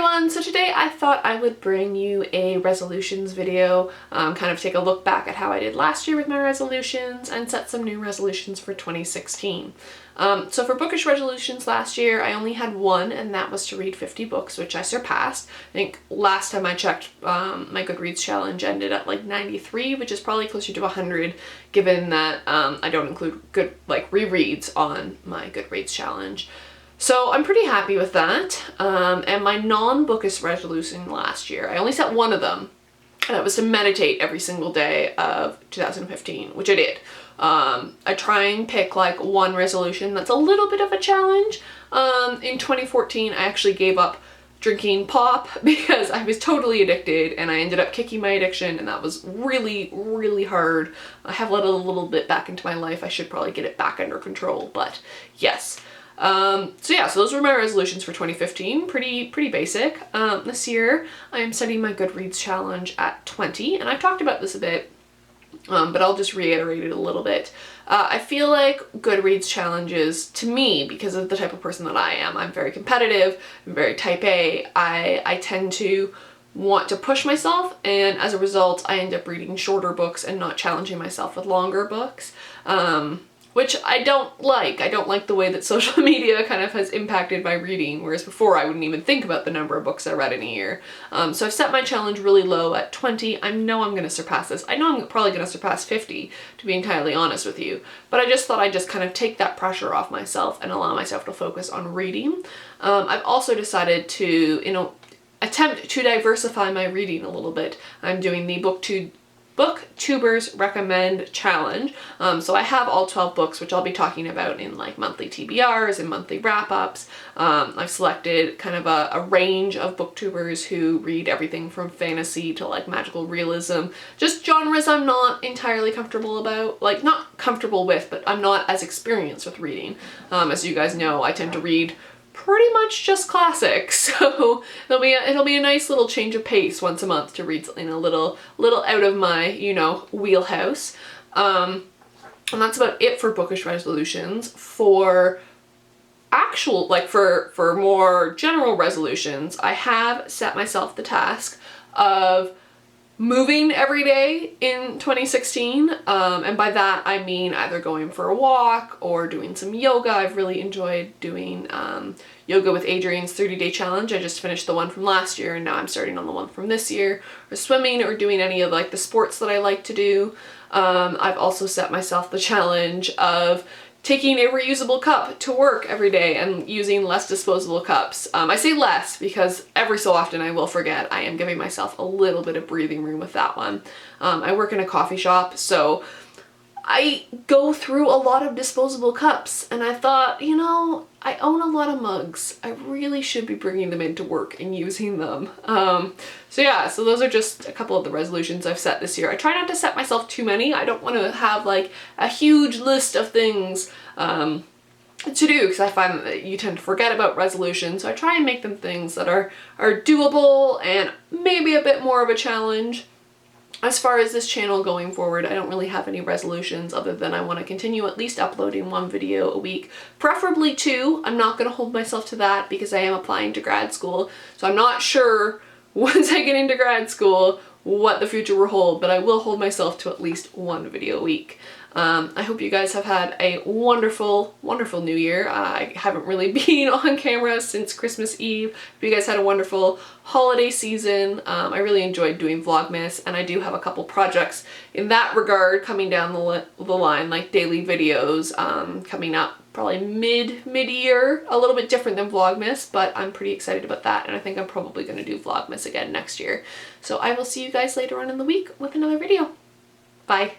everyone! So today I thought I would bring you a resolutions video, kind of take a look back at how I did last year with my resolutions and set some new resolutions for 2016. So for bookish resolutions last year, I only had one, and that was to read 50 books, which I surpassed. I think last time I checked, my Goodreads challenge ended at like 93, which is probably closer to 100, given that I don't include rereads on my Goodreads challenge. So I'm pretty happy with that. And my non-bookish resolution last year, I only set one of them, and that was to meditate every single day of 2015, which I did. I try and pick like one resolution that's a little bit of a challenge. In 2014, I actually gave up drinking pop because I was totally addicted, and I ended up kicking my addiction, and that was really, really hard. I have let it a little bit back into my life. I should probably get it back under control, but yes. So those were my resolutions for 2015, pretty basic. This year I am setting my Goodreads challenge at 20, and I've talked about this a bit, but I'll just reiterate it a little bit. I feel like Goodreads challenges, to me, because of the type of person that I am, I'm very competitive, I'm very type A, I tend to want to push myself, and as a result I end up reading shorter books and not challenging myself with longer books. Which I don't like. I don't like the way that social media kind of has impacted my reading, whereas before I wouldn't even think about the number of books I read in a year. So I've set my challenge really low at 20. I know I'm going to surpass this. I know I'm probably going to surpass 50, to be entirely honest with you. But I just thought I'd just kind of take that pressure off myself and allow myself to focus on reading. I've also decided to, attempt to diversify my reading a little bit. I'm doing the Booktubers Recommend Challenge. So I have all 12 books, which I'll be talking about in like monthly TBRs and monthly wrap-ups. I've selected kind of a range of booktubers who read everything from fantasy to like magical realism, just genres I'm not entirely comfortable about, like not comfortable with, but I'm not as experienced with reading. As you guys know, I tend to read pretty much just classics, so it'll be a nice little change of pace once a month to read something a little out of my, wheelhouse. And that's about it for bookish resolutions. For actual, for more general resolutions, I have set myself the task of moving every day in 2016, and by that I mean either going for a walk or doing some yoga. I've really enjoyed doing yoga with Adrian's 30-day challenge. I just finished the one from last year, and now I'm starting on the one from this year, or swimming, or doing any of like the sports that I like to do. I've also set myself the challenge of taking a reusable cup to work every day and using less disposable cups. I say less because every so often I will forget. I am giving myself a little bit of breathing room with that one. I work in a coffee shop, so I go through a lot of disposable cups, and I thought, I own a lot of mugs. I really should be bringing them into work and using them. So those are just a couple of the resolutions I've set this year. I try not to set myself too many. I don't want to have like a huge list of things to do, because I find that you tend to forget about resolutions. So I try and make them things that are doable and maybe a bit more of a challenge. As far as this channel going forward, I don't really have any resolutions other than I want to continue at least uploading one video a week, preferably two. I'm not going to hold myself to that because I am applying to grad school, so I'm not sure once I get into grad school what the future will hold, but I will hold myself to at least one video a week. I hope you guys have had a wonderful, wonderful new year. I haven't really been on camera since Christmas Eve. Hope you guys had a wonderful holiday season. I really enjoyed doing Vlogmas, and I do have a couple projects in that regard coming down the line, like daily videos coming up probably mid-year, a little bit different than Vlogmas, but I'm pretty excited about that, and I think I'm probably going to do Vlogmas again next year. So I will see you guys later on in the week with another video. Bye!